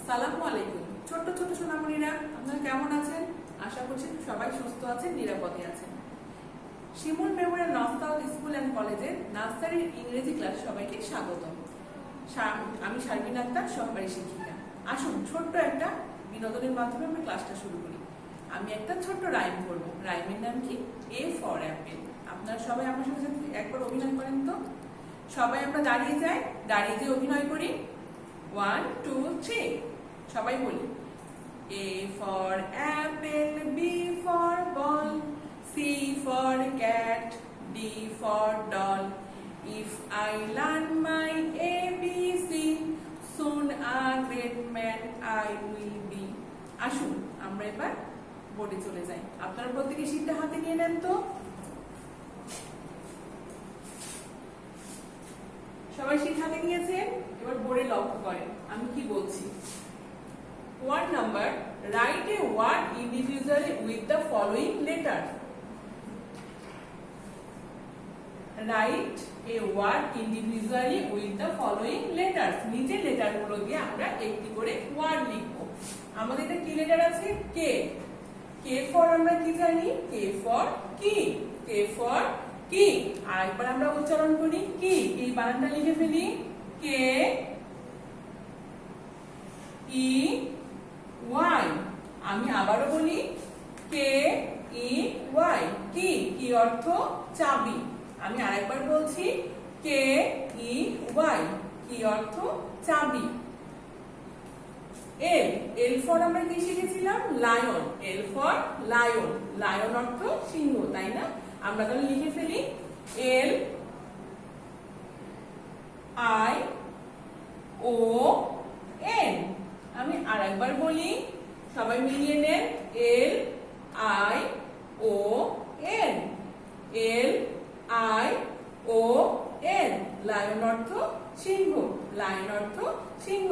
সালামু আলাইকুম। ছোট্ট ছোট সোনামণিরা, আপনারা কেমন আছেন? আশা করছি সবাই সুস্থ আছেন, নিরাপদে আছেন। শিমুল মেমোরিয়াল নর্থ স্কুল অ্যান্ড কলেজের নার্সারির ইংরেজি ক্লাস সবাইকে স্বাগতম। আমি শারমিন আক্তার, সহকারী শিক্ষিকা। আসুন ছোট্ট একটা বিনোদনের মাধ্যমে আমরা ক্লাসটা শুরু করি। আমি একটা ছোট্ট রাইম করব। রাইমের নাম কি? A for Apple. আপনারা সবাই আমার সাথে একবার অভিনয় করেন তো। সবাই আমরা দাঁড়িয়ে যাই, দাঁড়িয়ে যে অভিনয় করি। 1 2 3 সবাই বলি। A for apple, B for ball, C for cat, D for doll. If I learn my ABC, soon a great man I will be. আসুন আমরা এবার বোর্ডে চলে যাই। আপনারা প্রত্যেকে শীটটা হাতে নিয়ে নেন তো। সবাই শীট হাতে নিয়েছেন, এবার বোর্ডে লক্ষ্য করেন আমি কি বলছি। Word number, write a word individually with the following letters. Write a word individually with the following letters. নিচের লেটার গুলো দিয়ে আমরা একটি করে ওয়ার্ড লিখব। আমাদের এটা কি লেটার আছে? কে। কে ফর আমরা কি জানি? কে ফর কি। কে ফর কি। আর একবার আমরা উচ্চারণ করি কি। এই বানানটা লিখে ফেলি। কে ই ওয়াই। আমি আবারও বলি কে ই ওয়াই। কি। কি অর্থ? চাবি। আমি আরেকবার বলছি কে ই ওয়াই। কি অর্থ? চাবি। এল। এল ফর আমরা কি শিখেছিলাম? Lion. L for lion. Lion অর্থ সিংহ, তাই না? আমরা তাহলে লিখে ফেলি এল আই ও এন। আমি আরেকবার বলি, সবাই মিলিয়ে নেন। L I O N. L I O N. Lion অর্থ সিংহ। লায়ন অর্থ সিংহ।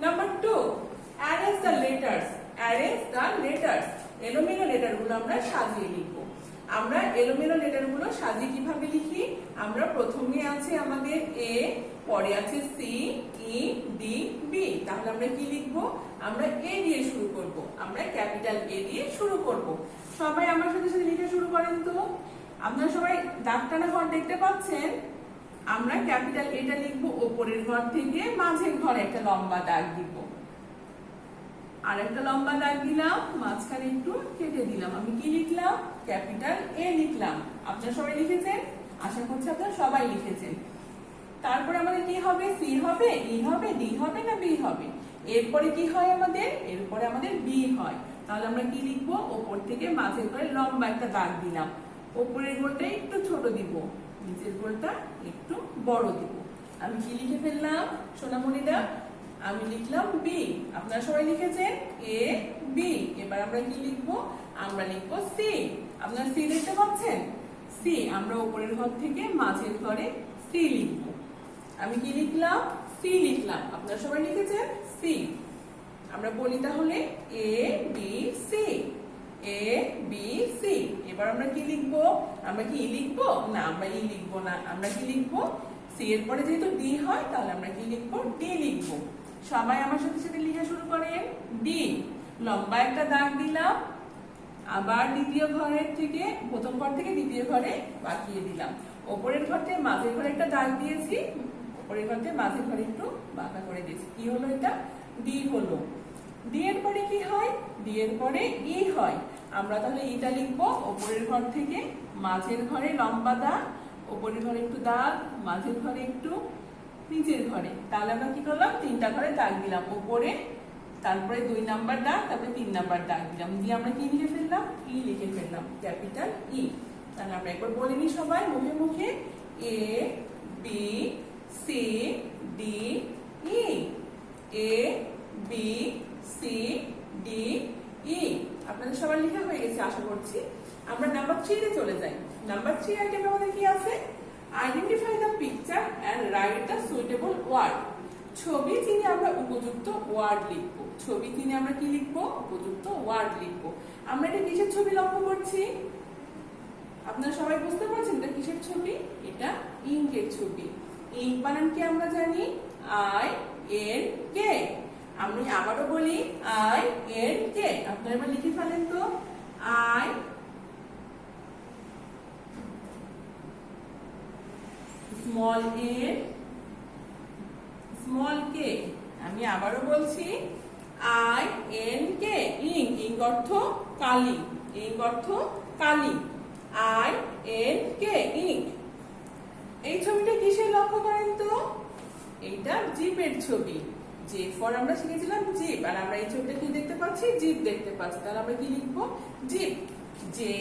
Number 2, arrange the letters. Arrange the letters. এলোমেলো লেটার গুলো আমরা সাজিয়ে লিখবো। আমরা এলোমেলো লেটার গুলো সাজিয়ে কিভাবে লিখি? আমরা প্রথমে আছে আমাদের এ, পরে আছে সি, ই, ডি, বি। তাহলে আমরা কি লিখবো? আমরা এ দিয়ে শুরু করব। আমরা ক্যাপিটাল এ দিয়ে শুরু করব। সবাই আমার সাথে সাথে লিখে শুরু করেন তো। আপনারা সবাই দাগ টানা ঘর দেখতে পাচ্ছেন। আমরা ক্যাপিটাল এটা লিখবো, ওপরের ঘর থেকে মাঝের ঘরে একটা লম্বা দাগ দিব। আর একটা লম্বা দাগ দিলাম, মাঝখানে একটু কেটে দিলাম। আমি কি লিখলাম? ক্যাপিটাল এ লিখলাম। আপনারা সবাই লিখেছেন? আশা করছি আপনারা সবাই লিখেছেন। তারপরে আমাদের কি হবে? সি হবে, ই হবে, ডি হবে না বি হবে? এরপরে কি হয় আমাদের? এরপরে আমাদের বি হয়। তাহলে আমরা কি লিখবো? ওপর থেকে মাঝের ঘরে লম্বা একটা দাগ দিলাম। ওপরের গোলটা একটু ছোট দিব, নিচের গোলটা একটু বড় দিব। আমি কি লিখে ফেললাম সোনামণিরা? আমি লিখলাম বি। আপনারা সবাই লিখেছেন এ বি। এবার আমরা কি লিখবো? আমরা লিখবো সি। আপনারা সি দেখতে পাচ্ছেন? সি। আমরা উপরের ঘর থেকে মাঝের ঘরে সি লিখবো। আমি কি লিখলাম? সি লিখলাম। আপনারা সবাই লিখেছেন সি। আমরা বলি তাহলে A B C. A B C. এবার আমরা কি লিখবো? আমরা কি ই লিখবো? না, আমরা ই লিখবো না। আমরা কি লিখবো? সি এর পরে যেহেতু ডি হয়, তাহলে আমরা কি লিখবো? ডি লিখবো। সবাই আমার সাথে সাথে লিখে শুরু করেন। ডি। লম্বা একটা দাগ দিলাম, আবার দ্বিতীয় ঘরের থেকে, প্রথম ঘর থেকে দ্বিতীয় ঘরে বাঁকিয়ে দিলাম। ওপরের ঘর থেকে মাঝের ঘরে একটা দাগ দিয়েছি, ওপরের ঘর থেকে মাঝের ঘরে একটু বাঁকা করে দিয়েছি। কি হলো এটা? ডি হলো। ডি এর পরে কি হয়? ডি এর পরে ই হয়। আমরা তাহলে ইটা লিখবো। ওপরের ঘর থেকে মাঝের ঘরে লম্বা দাগ, ওপরের ঘরে একটু দাগ, মাঝের ঘরে একটু, নিচের ঘরে। তাহলে আমরা কি করলাম? 3টা ঘরে দাগ দিলাম ওপরে, তারপরে 2 নাম্বার দাগ, তারপরে 3 নাম্বার দাগ দিলাম। দিয়ে আমরা কি লিখে ফেললাম? ই লিখে ফেললাম, ক্যাপিটাল ই। তাহলে আমরা একবার বলে নিই সবাই মুখে মুখে। A B C D E. A B C D E. আপনাদের সবার লেখা হয়ে গেছে আশা করছি। আমরা নাম্বার 3 তে চলে যাই। নাম্বার 3 আইটেমে আমাদের কি আছে? Identify the picture and write the suitable word. ছবি চিনে আমরা উপযুক্ত ওয়ার্ড লিখবো। ছবি চিনে আমরা কি লিখবো? উপযুক্ত ওয়ার্ড লিখবো। আমরা এটা কিসের ছবি লক্ষ্য করছি? আপনারা সবাই বুঝতে পারছেন এটা কিসের ছবি? এটা ইঙ্কের ছবি। ইঙ্ক বানান কি আমরা জানি? I N K. আমরা আমি আবারও বলি INK। আপনারা এবার লিখে ফেলেন তো, I small n small k। আমি আবারও বলছি INK। ইঙ্ক অর্থ কালি, ইঙ্ক অর্থ কালি, INK ইঙ্ক। এই ছবিটা কিসের লক্ষ্য করেন তো? এইটা জিপের ছবি। জিপ ফর আমরা শিখেছিলাম জিপ, আর আমরা এই ছবিটা কি দেখতে পাচ্ছি? জিপ দেখতে পাচ্ছি। তাহলে আমরা কি লিখবো? Jeep, J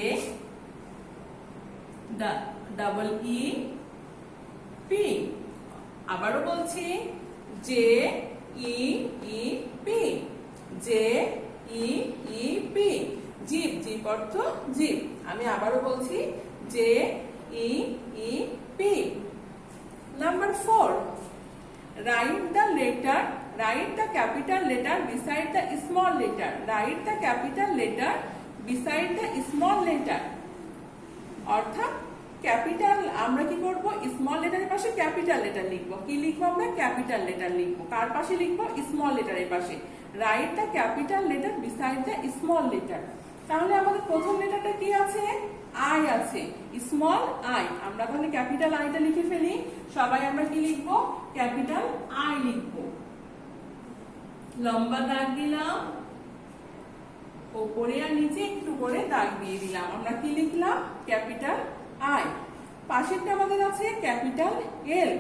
double E P. আবারও বলছি J E E P, J E E P, jeep. Jeep অর্থ জিপ। আমি আবারও বলছি J E E P. Number 4, write the letter, write the capital letter beside the small letter, write the capital letter beside the small letter। অর্থাৎ capital আমরা কি করব? Small লেটারের পাশে capital letter লিখব। কি লিখবো আমরা? ক্যাপিটাল লেটার লিখবো। কার পাশে লিখবো? স্মল লেটারের পাশে। Write the capital letter beside the small letter. তাহলে আমাদের প্রথম লেটারটা কি আছে? আই আছে, স্মল আই। আমরা তাহলে ক্যাপিটাল আইটা লিখে ফেলি। সবাই আমরা কি লিখবো? ক্যাপিটাল আই লিখবো। লম্বা দাগ দিলাম, ওপরে আর নিচে একটু করে দাগ দিয়ে দিলাম। আমরা কি লিখলাম? Capital I. পাশেরটা আমাদের আছে ক্যাপিটাল এল,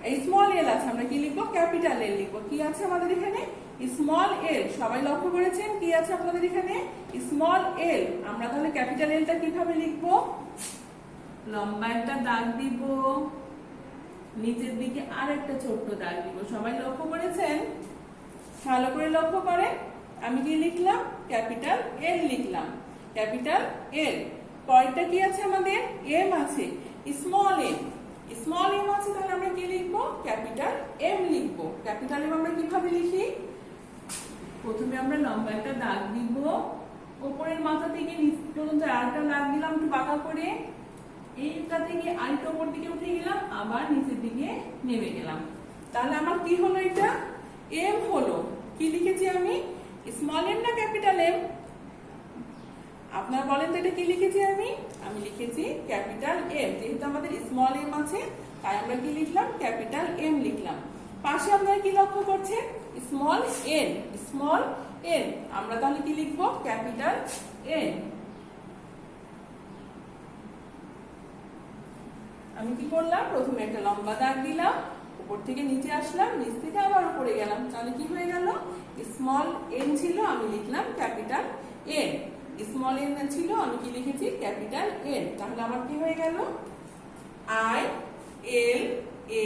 এই স্মল এল আছে। আমরা কি লিখবো? ক্যাপিটাল এল লিখবো। কি আছে আমাদের এখানে? স্মল এল। সবাই লক্ষ্য করেছেন কি আছে আপনাদের এখানে? স্মল এল। আমরা তাহলে ক্যাপিটাল এলটা কিভাবে লিখবো? লম্বা একটা দাগ দিব, নিচের দিকে আর একটা ছোট্ট দাগ দিব। সবাই লক্ষ্য করেছেন? ভালো করে লক্ষ্য করেন। আমি কি লিখলাম? ক্যাপিটাল এল লিখলাম, ক্যাপিটাল এল। পরেরটা কি আছে আমাদের? এম আছে, স্মল এম। স্মল এম আছে, তাহলে আমরা কি লিখবো? ক্যাপিটাল এম লিখবো। ক্যাপিটাল এম আমরা কিভাবে লিখি? প্রথমে আমরা লম্বা একটা দাগ দিব, উপরের মাথা থেকে নিচ পর্যন্ত আরেকটা দাগ দিলাম একটু বাঁকা করে। এইটা থেকে আরেকটা উপর দিকে উঠে গেলাম, আবার নিচের দিকে নেমে গেলাম। তাহলে আমার কি হলো? এটা এম হলো। কি লিখেছি আমি? স্মল এম না ক্যাপিটাল এম? আপনারা বলেন তো এটা কি লিখেছি আমি? আমি লিখেছি ক্যাপিটাল এম। যেহেতু আমাদের স্মল এম আছে, তাই আমরা কি লিখলাম? ক্যাপিটাল এম লিখলাম। পাশে আপনারা কি লক্ষ্য করছেন? Small N, small N. আমরা তাহলে কি লিখবো? Capital N. আমি কি করলাম? প্রথমে একটা লম্বা দাগ দিলাম, উপর থেকে নিচে আসলাম, নিচ থেকে আবার উপরে গেলাম। তাহলে কি হয়ে গেল? স্মল এন ছিল, আমি লিখলাম ক্যাপিটাল এন। স্মল এন ছিল, আমি কি লিখেছি? Capital N. তাহলে আমার কি হয়ে গেল? I L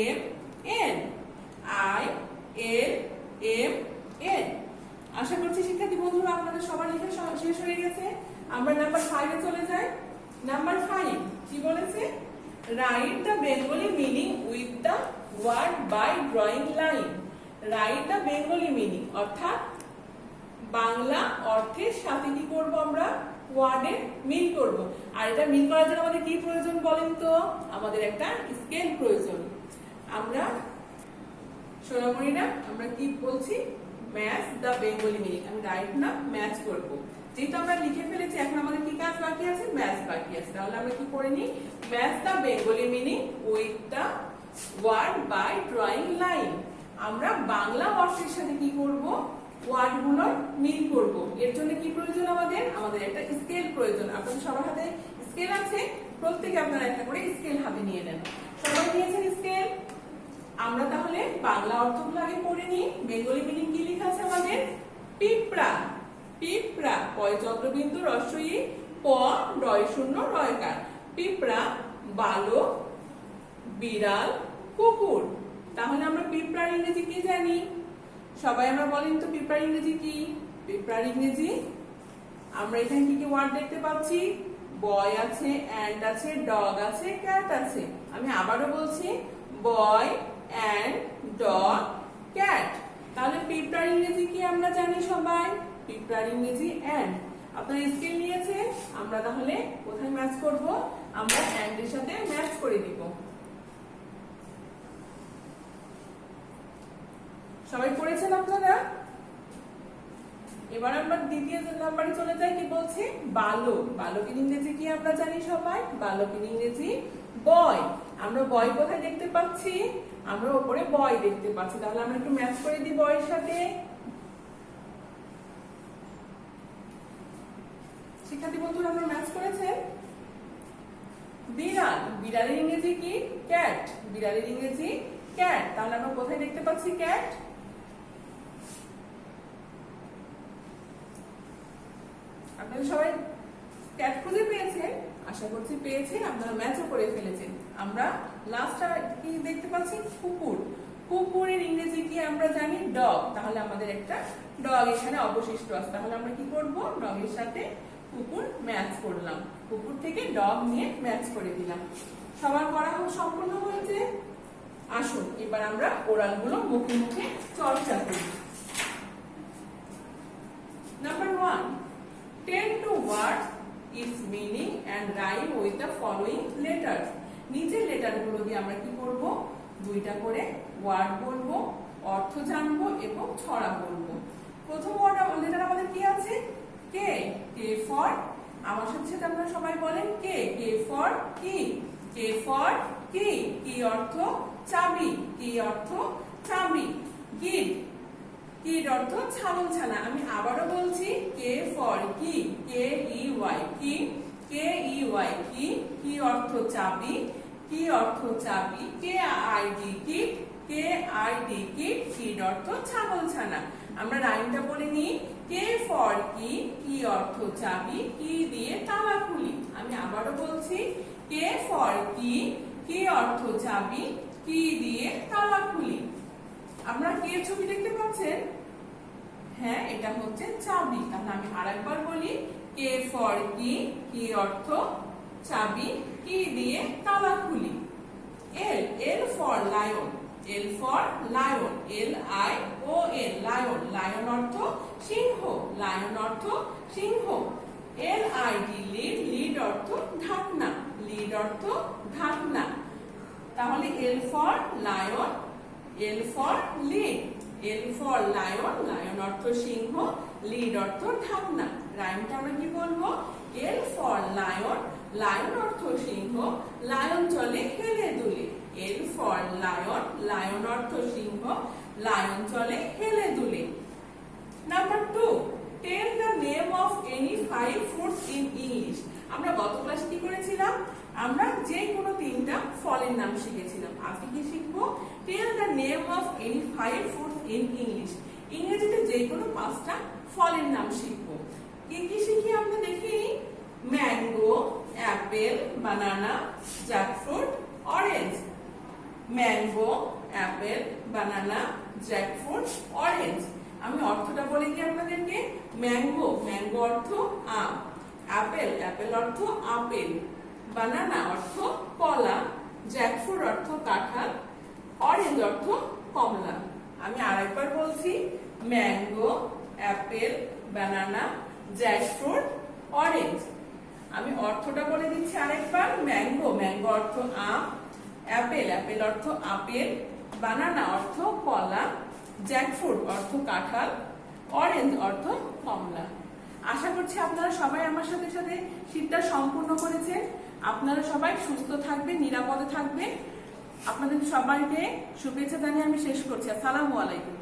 M N, I L M N. আশা করছি শিক্ষার্থী বন্ধুরা আপনাদের সবার লেখা শেষ হয়ে গেছে। আমরা নাম্বার 5 এ চলে যাই। নাম্বার 5 কি বলেছে? Write the Bengali meaning with the word by drawing line. Write the Bengali meaning অর্থাৎ বাংলা অর্থের সাথে কি করব? আমরা ওয়ার্ডের মিল করব। আর এটা মিল করার জন্য আমাদের কি প্রয়োজন বলেন তো? আমাদের একটা স্কেল প্রয়োজন। আমরা সোনামণিরা আমরা কি বলছি? Match the Bengali meaning. আমি রাইট না ম্যাচ করব। যেহেতু আমরা লিখে ফেলেছি, এখন আমাদের কি কাজ বাকি আছে? ম্যাচ বাকি আছে। তাহলে আমরা কি করে নিই? Match the Bengali meaning with the word by drawing line. আমরা বাংলা অর্থের সাথে কি করব? ওয়ার্ড গুলোর মিল করব। এর জন্য কি প্রয়োজন আমাদের? আমাদের একটা স্কেল প্রয়োজন। আপনাদের সবার হাতে স্কেল আছে, প্রত্যেকে আপনারা একটা করে স্কেল হাতে নিয়ে নেন। সবাই নিয়েছেন স্কেল? আমরা তাহলে বাংলা অর্থগুলো আগে পড়ে নিই। বেঙ্গলি মিনিং কি লেখা আছে আমাদের? পিঁপড়া, পিঁপড়া, পয় চন্দ্রবিন্দু রস্বই প ডয় শূন্য রয়কার। পিঁপড়া, বালক, বিড়াল, কুকুর। তাহলে আমরা পিঁপড়ার ইংরেজি কি জানি? সবাই আমরা বলেন তো পিঁপড়ার ইংরেজি কি? পিঁপড়ার ইংরেজি আমরা এখানে কি কি ওয়ার্ড দেখতে পাচ্ছি? বয় আছে, অ্যান্ড আছে, ডগ আছে, ক্যাট আছে। আমি আবারও বলছি, বয়, অ্যান্ড, ডগ, ক্যাট। তাহলে পিঁপড়ার ইংরেজি কি আমরা জানি সবাই? পিঁপড়ার ইংরেজি অ্যান্ড। আপনারা স্কেল নিয়েছে, আমরা তাহলে কোথায় ম্যাচ করব? আমরা অ্যান্ড এর সাথে ম্যাচ করে দিব। সবাই পড়েছেন আপনারা? এবার আমরা দ্বিতীয় নাম্বারে চলে যাই। কি বলছে? বালক। বালকের ইংরেজি কি আমরা জানি সবাই? বালকের ইংরেজি বয়। আমরা বয় কোথায় দেখতে পাচ্ছি? আমরা উপরে বয় দেখতে পাচ্ছি। তাহলে আমরা একটু ম্যাচ করে দিই বয়ের সাথে। শিক্ষার্থী বন্ধুরা, আমরা ম্যাচ করেছেন। বিড়াল। বিড়ালের ইংরেজি কি? ক্যাট। বিড়ালের ইংরেজি ক্যাট। তাহলে আমরা কোথায় দেখতে পাচ্ছি ক্যাট? আপনারা সবাই ক্যাট খুঁজে পেয়েছেন? আশা করছি পেয়েছেন। আপনারা ম্যাচও করে ফেলেছেন। আমরা লাস্ট কি দেখতে পাচ্ছি? কুকুর। কুকুরের ইংরেজি কি আমরা জানি? ডগ। তাহলে আমাদের একটা ডগ এখানে অবশিষ্ট আছে। তাহলে আমরা কি করব? ডগের সাথে কুকুর ম্যাচ করলাম। কুকুর থেকে ডগ নিয়ে ম্যাচ করে দিলাম। সবার করা সম্পূর্ণ হয়েছে। আসুন এবার আমরা ওরালগুলো মুখে মুখে চর্চা করি। Number 1, tell two words its meaning and rhyme with the following letters. নিচের লেটারগুলো দিয়ে আমরা কি করব? দুইটা করে ওয়ার্ড বলবো, অর্থ জানবো এবং ছড়া বলবো। প্রথম লেটার আমাদের কি আছে? কে। কে ফর, আমার সাথে আপনারা সবাই বলেন কে। কে ফর কি? কে ফর কি। কি অর্থ? চাবি। কি অর্থ? চাবি। গিড। কিড অর্থ ছাগলছানা। আমি আবারও বলছি, কে ফর কি। কে ই ওয়াই কি। কে ই ওয়াই কি। কি অর্থ? চাবি। কি অর্থ? চাবি। K I D kid. K I D kid. Kid অর্থ ছাগলছানা। আমরা রাইমটা বলে নিই। কে ফর কি। কি অর্থ? চাবি। কি দিয়ে তালা খুলি। আমি আবারও বলছি, কে ফর কি। কি অর্থ? চাবি। কি দিয়ে তালা খুলি। আপনারা কে ছবি দেখতে পাচ্ছেন? হ্যাঁ, এটা হচ্ছে চাবি। তাহলে আমি আরেকবার বলি, কে ফর কি। কি অর্থ? চাবি। কি দিয়ে তালা খুলি। L. L for lion. L for lion. L I O N. Lion. Lion অর্থ সিংহ। লায়ন অর্থ সিংহ। L I D lid. Lid অর্থ ঢাকনা। লিড অর্থ ঢাকনা। তাহলে L for lion, L for lid. L for lion. Lion অর্থ সিংহ। লিড অর্থ ঢাকনা। রাইমটা আমরা কি বলবো? এল ফর লায়ন। লায়ন অর্থ সিংহ। লায়ন চলে হেলে দুলে। এল ফর লায়ন। লায়ন অর্থ সিংহ। লায়ন চলে হেলে দুলে। Number 2, tell the name of any 5 fruits in English. আমরা গত ক্লাসে কি করেছিলাম? আমরা যে কোনো 3টা ফলের নাম শিখেছিলাম। আজকে কি শিখবো? Tell the name of any 5 fruits in English. ইংরেজিতে যে কোনো 5টা ফলের নাম শিখবো। কি কি শিখি আমরা দেখি? ম্যাঙ্গো, অ্যাপেল, বানানা, জ্যাকফ্রুট, অরেঞ্জ। ম্যাঙ্গো, অ্যাপেল, বানানা, জ্যাকফ্রুট, অরেঞ্জ। আমি অর্থটা বলে দিই আপনাদেরকে। ম্যাঙ্গো। ম্যাঙ্গো অর্থ আম। অ্যাপেল। অ্যাপেল অর্থ আপেল। বানানা অর্থ কলা। জ্যাকফ্রুট অর্থ কাঁঠাল। অরেঞ্জ অর্থ কমলা। আমি আরেকবার বলছি, ম্যাঙ্গো, অ্যাপেল, বানানা, জ্যাকফ্রুট, অরেঞ্জ। আমি অর্থটা বলে দিচ্ছি আরেকবার। ম্যাঙ্গো। ম্যাঙ্গো অর্থ আম। অ্যাপেল। অ্যাপেল অর্থ আপেল। বানানা অর্থ কলা। জ্যাকফ্রুট অর্থ কাঁঠাল। অরেঞ্জ অর্থ কমলা। আশা করছি আপনারা সবাই আমার সাথে সাথে শীতটা সম্পূর্ণ করেছেন। আপনারা সবাই সুস্থ থাকবেন, নিরাপদে থাকবেন। আপনাদের সবাইকে শুভেচ্ছা জানিয়ে আমি শেষ করছি। আসসালামু আলাইকুম।